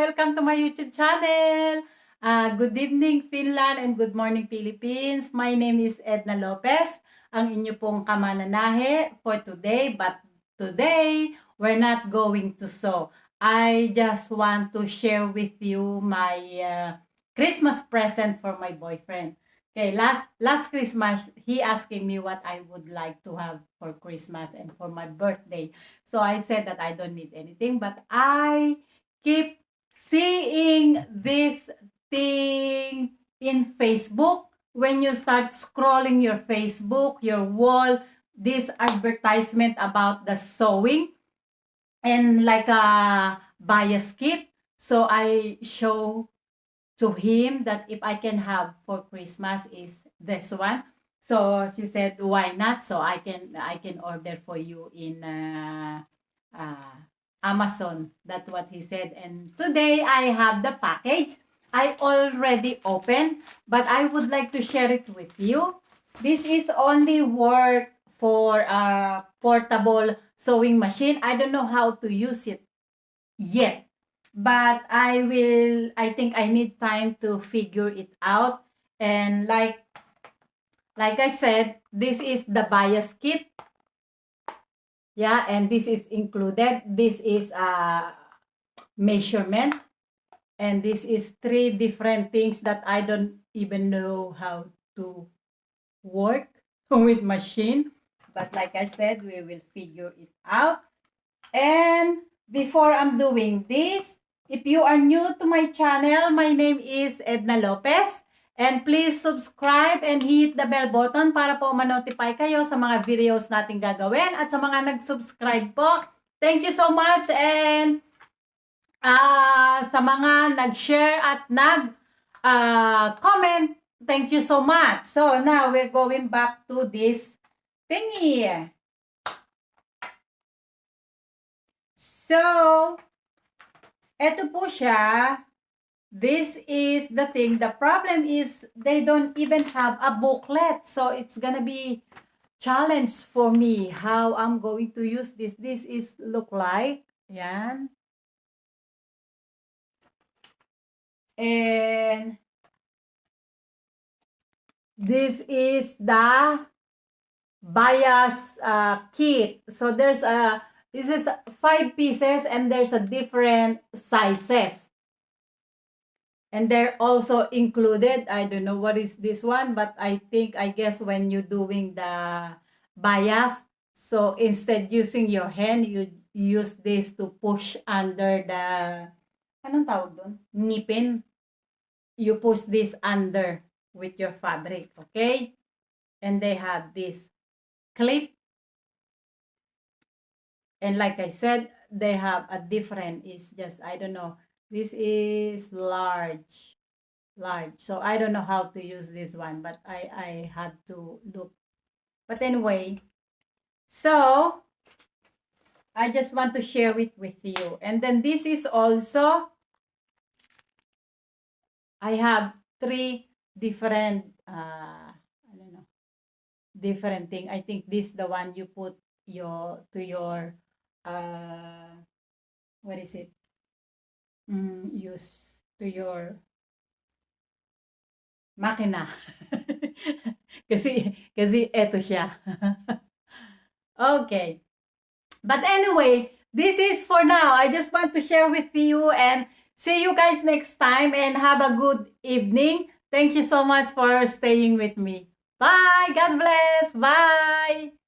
Welcome to my YouTube channel. Good evening, Finland, and good morning, Philippines. My name is Edna Lopez, ang inyo pong kamananahe for today. But today, we're not going to sew. I just want to share with you my Christmas present for my boyfriend. Okay, last Christmas, he asking me what I would like to have for Christmas and for my birthday. So I said that I don't need anything, but I keep seeing this thing in Facebook. When you start scrolling your Facebook, your wall, this advertisement about the sewing and like a bias kit. So I show to him that if I can have for Christmas is this one. So she said, why not? So I can order for you in uh, Amazon. That's what he said. And today I have the package. I already opened, but I would like to share it with you. This is only work for a portable sewing machine. I don't know how to use it yet, but I think I need time to figure it out. And like I said, this is the bias kit. Yeah, and this is included. This is a measurement, and this is 3 different things that I don't even know how to work with machine. But like I said, we will figure it out. And before I'm doing this, if you are new to my channel, my name is Edna Lopez. And please subscribe and hit the bell button para po ma-notify kayo sa mga videos nating gagawin. At sa mga nag-subscribe po, thank you so much. And sa mga nag-share at nag-comment, thank you so much. So now we're going back to this thingy. So, eto po siya. This is the thing. The problem is they don't even have a booklet. So, it's gonna be challenge for me how I'm going to use this. This is look like. Yan. And this is the bias kit. So, there's a this is 5 pieces and there's a different sizes. And they're also included. I don't know what is this one, but I guess when you're doing the bias, so instead using your hand, you use this to push under the, anong tawag doon? Ngipin. You push this under with your fabric, okay? And they have this clip. And like I said, they have a different, it's just, I don't know. This is large. So I don't know how to use this one, but I had to look. But anyway, so I just want to share it with you. And then this is also, I have 3 different, I don't know, different thing. I think this is the one you put to your, what is it? Use to your makina. kasi eto siya. Okay. But anyway, this is for now. I just want to share with you and see you guys next time and have a good evening. Thank you so much for staying with me. Bye. God bless. Bye.